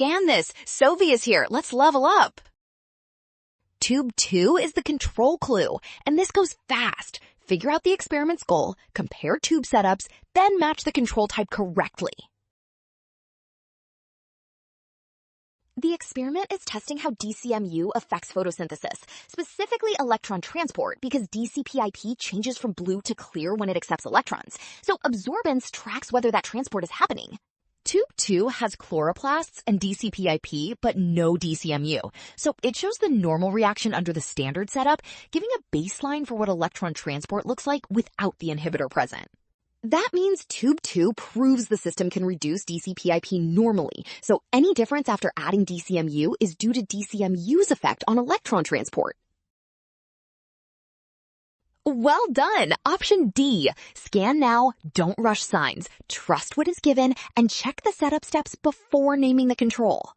scan this. Sovi is here. Let's level up. Tube 2 is the control clue, and this goes fast. Figure out the experiment's goal, compare tube setups, then match the control type correctly. The experiment is testing how DCMU affects photosynthesis, specifically electron transport, because DCPIP changes from blue to clear when it accepts electrons. So absorbance tracks whether that transport is happening. Tube 2 has chloroplasts and DCPIP, but no DCMU. So it shows the normal reaction under the standard setup, giving a baseline for what electron transport looks like without the inhibitor present. That means Tube 2 proves the system can reduce DCPIP normally, so any difference after adding DCMU is due to DCMU's effect on electron transport. Well done! Option D. Scan now, don't rush signs. Trust what is given, and check the setup steps before naming the control.